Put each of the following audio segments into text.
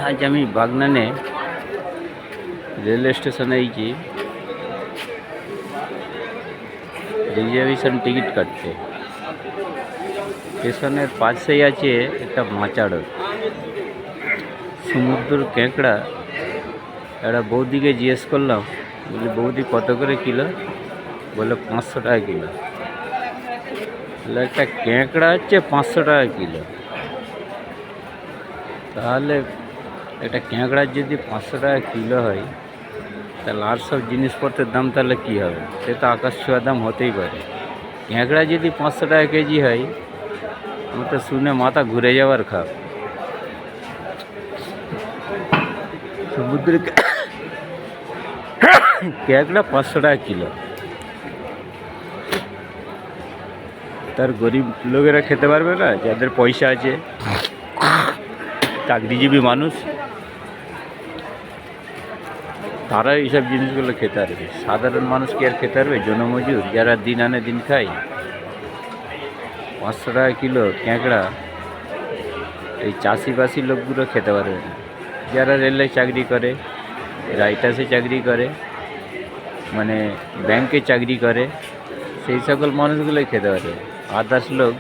আজ আমি বাগনানে রেলওয়ে স্টেশনে আইছি রিজার্ভেশন টিকিট কাটতে। স্টেশনের পাশেই আছে একটা মাচাড়, সমুদ্র কেঁকড়া। একটা বৌদিকে জিজ্ঞেস করলাম, বলি বৌদি কত করে কিলো? বলে 500 টাকা কিলো। বলে একটা কেঁকড়া হচ্ছে 500 টাকা কিলো। তাহলে একটা কেঁকড়ার যদি 500 টাকা কিলো হয়, তাহলে আর সব জিনিসপত্রের দাম তাহলে কী হবে? সে তো আকাশ ছোঁয়া দাম হতেই পারে। কেঁকড়া যদি 500 টাকা কেজি হয়, আমার তো শুনে মাথা ঘুরে যাওয়ার খাপ। সমুদ্রে কেঁকড়া 500 টাকা কিলো। তার গরিব লোকেরা খেতে পারবে না? যাদের পয়সা আছে, চাকরিজীবী মানুষ, তারা এইসব জিনিসগুলো খেতে পারবে। সাধারণ মানুষ কি আর খেতে পারবে? জনমজুর যারা দিন আনে দিন খায়, 500 টাকা কিলো কেঁকড়া এই চাষিবাসী লোকগুলো খেতে পারবে না। যারা রেলে চাকরি করে, রাইটার্সে চাকরি করে, মানে ব্যাংকে চাকরি করে, সেই সকল মানুষগুলোই খেতে পারে। আদার্স লোক,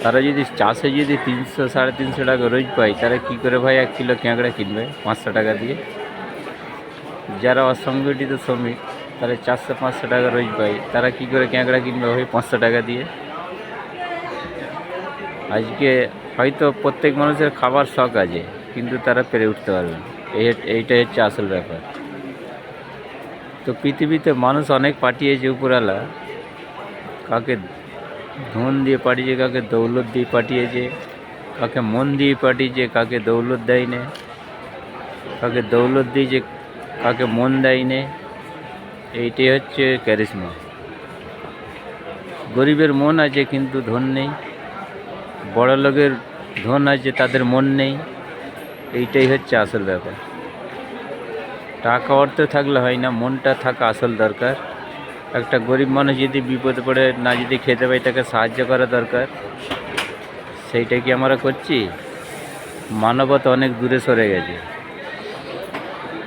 তারা যদি চাষে যদি 300-350 টাকা রোজ পায়, তারা কী করে ভাই 1 কিলো কেঁকড়া কিনবে 500 টাকা দিয়ে? যারা অসংগঠিত শ্রমিক, তারা 400-500 টাকা রোজ পায়, তারা কী করে কেঁকড়া কিনবে ভাই 500 টাকা দিয়ে? আজকে হয়তো প্রত্যেক মানুষের খাবার শখ আছে, কিন্তু তারা পেরে উঠতে পারবে না। এইটাই হচ্ছে আসল ব্যাপার। তো পৃথিবীতে মানুষ অনেক পাঠিয়েছে উপরওয়ালা, কাকে ধন দিয়ে পাঠিয়েছে, কাকে দৌলত দিয়ে পাঠিয়েছে, কাকে মন দিয়ে পাঠিয়েছে, কাকে দৌলত দেয় না, কাকে দৌলত দিয়েছে, কাকে মন দেয় না। এইটাই হচ্ছে ক্যারিশমা। গরিবের মন আছে কিন্তু ধন নেই, বড় লোকের ধন আছে তাদের মন নেই। এইটাই হচ্ছে আসল ব্যাপার। টাকা অর্থ থাকলে হয় না, মনটা থাকা আসল দরকার। একটা গরিব মানুষ যদি বিপদে পড়ে না যদি খেতে পায়, তাকে সাহায্য করা দরকার। সেইটা কি আমরা করছি? মানবতা অনেক দূরে সরে গেছে,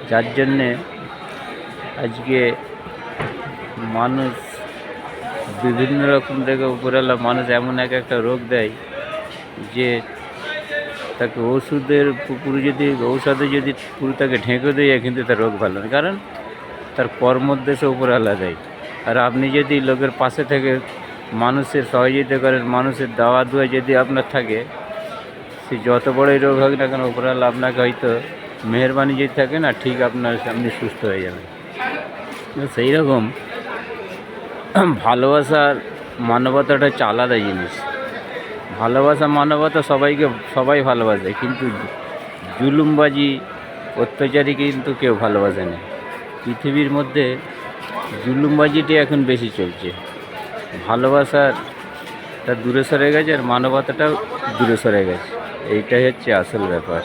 যার জন্যে আজকে মানুষ বিভিন্ন রকম থেকে উপরওয়ালা মানুষ এমন একটা রোগ দেয় যে তাকে ঔষধে যদি পুরো তাকে ঢেকে দেয়, কিন্তু তার রোগ ভালো নয়, কারণ তার কর্মোদ্দেশ্যে উপরওয়ালা দেয়। আর আপনি যদি লোকের পাশে থেকে মানুষের সহযোগিতা করেন, মানুষের দাওয়া দুয়া যদি আপনার থাকে, সে যত বড়ই রোগ হোক না কেন, উপরওয়ালা আপনাকে হয়তো মেহেরবানি যদি থাকে না, ঠিক আপনি সুস্থ হয়ে যাবেন। সেই রকম ভালোবাসার মানবতাটা হচ্ছে আলাদা জিনিস। ভালোবাসা মানবতা সবাই ভালোবাসে, কিন্তু জুলুমবাজি অত্যাচারী কিন্তু কেউ ভালোবাসে না। পৃথিবীর মধ্যে জুলুমবাজিটাই এখন বেশি চলছে। ভালোবাসাটা দূরে সরে গেছে, আর মানবতাটাও দূরে সরে গেছে। এইটাই হচ্ছে আসল ব্যাপার।